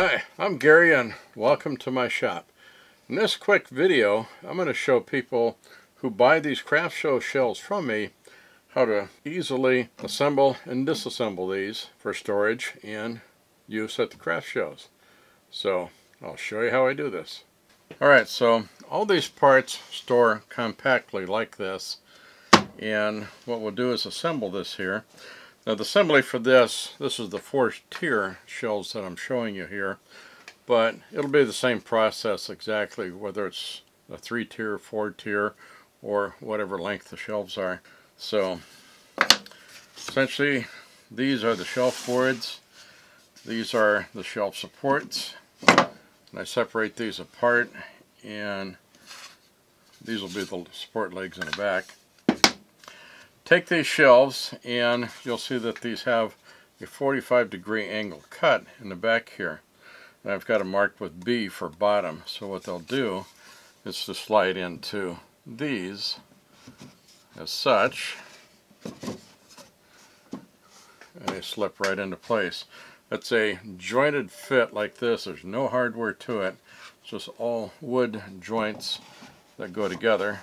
Hi, I'm Gary and welcome to my shop. In this quick video, I'm going to show people who buy these craft show shelves from me how to easily assemble and disassemble these for storage and use at the craft shows. So I'll show you how I do this. Alright, so all these parts store compactly like this, and what we'll do is assemble this here. Now the assembly for this is the 4-tier shelves that I'm showing you here, but it'll be the same process exactly, whether it's a 3-tier, 4-tier, or whatever length the shelves are. So essentially these are the shelf boards, these are the shelf supports, and I separate these apart, and these will be the support legs in the back. Take these shelves and you'll see that these have a 45-degree angle cut in the back here. And I've got it marked with B for bottom. So what they'll do is to slide into these as such, and they slip right into place. It's a jointed fit like this. There's no hardware to it. It's just all wood joints that go together.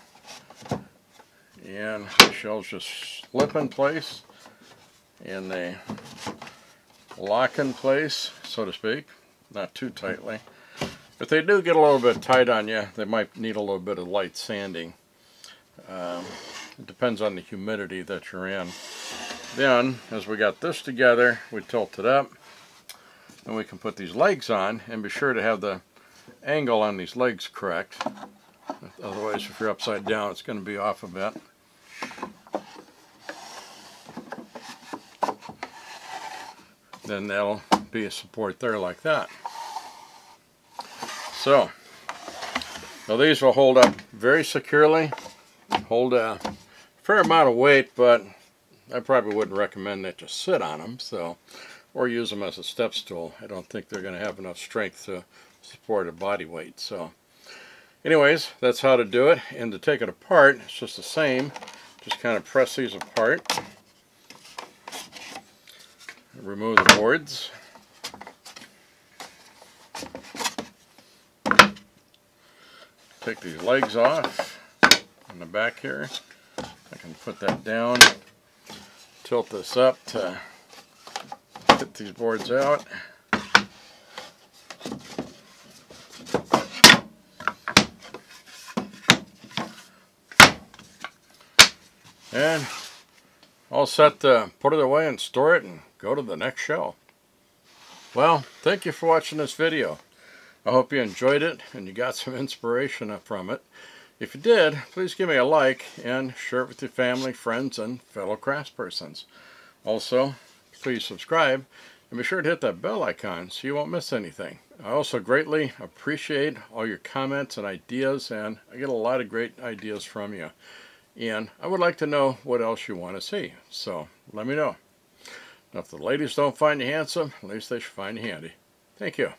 And the shelves just slip in place and they lock in place, so to speak, not too tightly. If they do get a little bit tight on you, they might need a little bit of light sanding. It depends on the humidity that you're in. Then, as we got this together, we tilt it up and we can put these legs on, and be sure to have the angle on these legs correct. Otherwise, if you're upside down, it's going to be off a bit. Then there'll be a support there like that. So, now these will hold up very securely, hold a fair amount of weight, but I probably wouldn't recommend that you sit on them, or use them as a step stool. I don't think they're going to have enough strength to support a body weight. So anyways, that's how to do it. And to take it apart, it's just the same. Just kind of press these apart. Remove the boards. Take these legs off on the back here. I can put that down. Tilt this up to get these boards out. And all set to put it away and store it and go to the next show. Well, thank you for watching this video. I hope you enjoyed it and you got some inspiration from it. If you did, please give me a like and share it with your family, friends, and fellow craftspersons. Also, please subscribe and be sure to hit that bell icon so you won't miss anything. I also greatly appreciate all your comments and ideas, and I get a lot of great ideas from you. And I would like to know what else you want to see, so let me know. Now, if the ladies don't find you handsome, at least they should find you handy. Thank you.